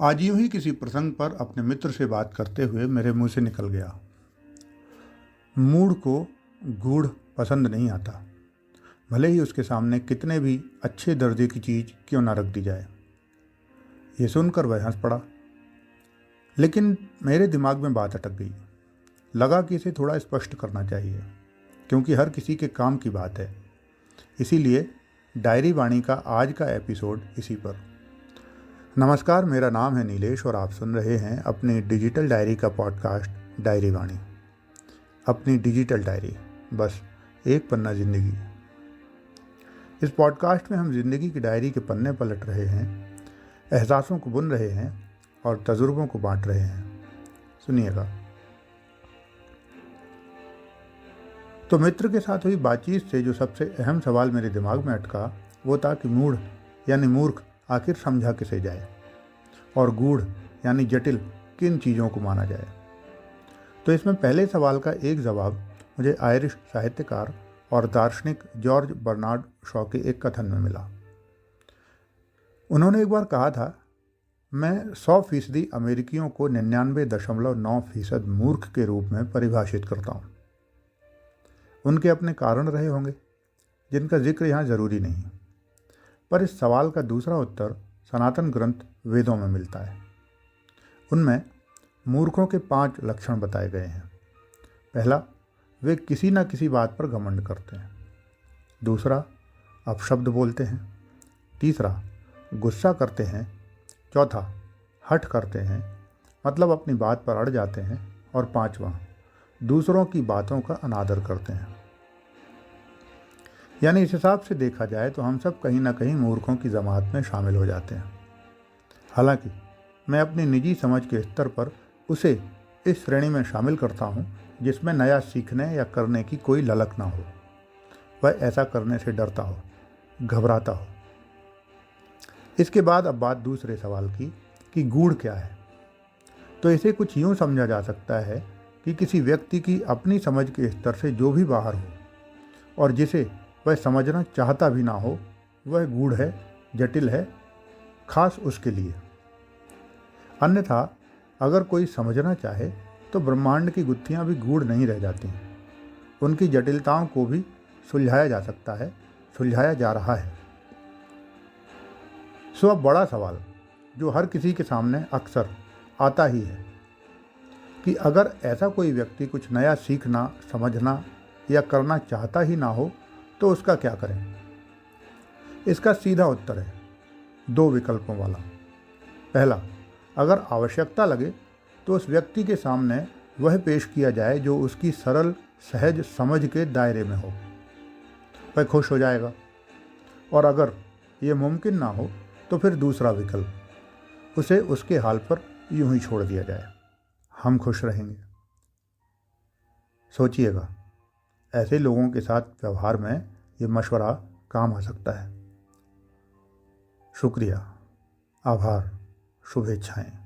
आज यूं ही किसी प्रसंग पर अपने मित्र से बात करते हुए मेरे मुंह से निकल गया, मूड को गूढ़ पसंद नहीं आता, भले ही उसके सामने कितने भी अच्छे दर्जे की चीज़ क्यों ना रख दी जाए। ये सुनकर वह हंस पड़ा, लेकिन मेरे दिमाग में बात अटक गई। लगा कि इसे थोड़ा स्पष्ट करना चाहिए, क्योंकि हर किसी के काम की बात है। इसीलिए डायरी वाणी का आज का एपिसोड इसी पर। नमस्कार, मेरा नाम है नीलेश और आप सुन रहे हैं अपनी डिजिटल डायरी का पॉडकास्ट डायरी वाणी। अपनी डिजिटल डायरी, बस एक पन्ना जिंदगी। इस पॉडकास्ट में हम जिंदगी की डायरी के पन्ने पलट रहे हैं, एहसासों को बुन रहे हैं और तजुर्बों को बांट रहे हैं। सुनिएगा। तो मित्र के साथ हुई बातचीत से जो सबसे अहम सवाल मेरे दिमाग में अटका वो था कि मूढ़ यानी मूर्ख आखिर समझा किसे जाए और गूढ़ यानी जटिल किन चीज़ों को माना जाए। तो इसमें पहले सवाल का एक जवाब मुझे आयरिश साहित्यकार और दार्शनिक जॉर्ज बर्नार्ड शॉ के एक कथन में मिला। उन्होंने एक बार कहा था, मैं 100% अमेरिकियों को 99.9% मूर्ख के रूप में परिभाषित करता हूँ। उनके अपने कारण रहे होंगे जिनका जिक्र यहाँ ज़रूरी नहीं, पर इस सवाल का दूसरा उत्तर सनातन ग्रंथ वेदों में मिलता है। उनमें मूर्खों के 5 लक्षण बताए गए हैं। पहला, वे किसी न किसी बात पर घमंड करते हैं। दूसरा, अपशब्द बोलते हैं। तीसरा, गुस्सा करते हैं। चौथा, हठ करते हैं, मतलब अपनी बात पर अड़ जाते हैं। और पांचवा, दूसरों की बातों का अनादर करते हैं। यानी इस हिसाब से देखा जाए तो हम सब कहीं ना कहीं मूर्खों की जमात में शामिल हो जाते हैं। हालांकि मैं अपनी निजी समझ के स्तर पर उसे इस श्रेणी में शामिल करता हूँ जिसमें नया सीखने या करने की कोई ललक ना हो। वह ऐसा करने से डरता हो, घबराता हो। इसके बाद अब बात दूसरे सवाल की कि गूढ़ क्या है। तो इसे कुछ यूँ समझा जा सकता है कि किसी व्यक्ति की अपनी समझ के स्तर से जो भी बाहर हो और जिसे वह समझना चाहता भी ना हो, वह गूढ़ है, जटिल है, खास उसके लिए। अन्यथा अगर कोई समझना चाहे तो ब्रह्मांड की गुत्थियां भी गूढ़ नहीं रह जाती हैं। उनकी जटिलताओं को भी सुलझाया जा सकता है, सुलझाया जा रहा है। सो अब बड़ा सवाल जो हर किसी के सामने अक्सर आता ही है कि अगर ऐसा कोई व्यक्ति कुछ नया सीखना, समझना या करना चाहता ही ना हो तो उसका क्या करें। इसका सीधा उत्तर है 2 विकल्पों वाला। पहला, अगर आवश्यकता लगे तो उस व्यक्ति के सामने वह पेश किया जाए जो उसकी सरल सहज समझ के दायरे में हो। वह खुश हो जाएगा। और अगर ये मुमकिन ना हो तो फिर दूसरा विकल्प, उसे उसके हाल पर यूं ही छोड़ दिया जाए। हम खुश रहेंगे। सोचिएगा, ऐसे लोगों के साथ व्यवहार में ये मशवरा काम आ सकता है। शुक्रिया, आभार, शुभेच्छाएं।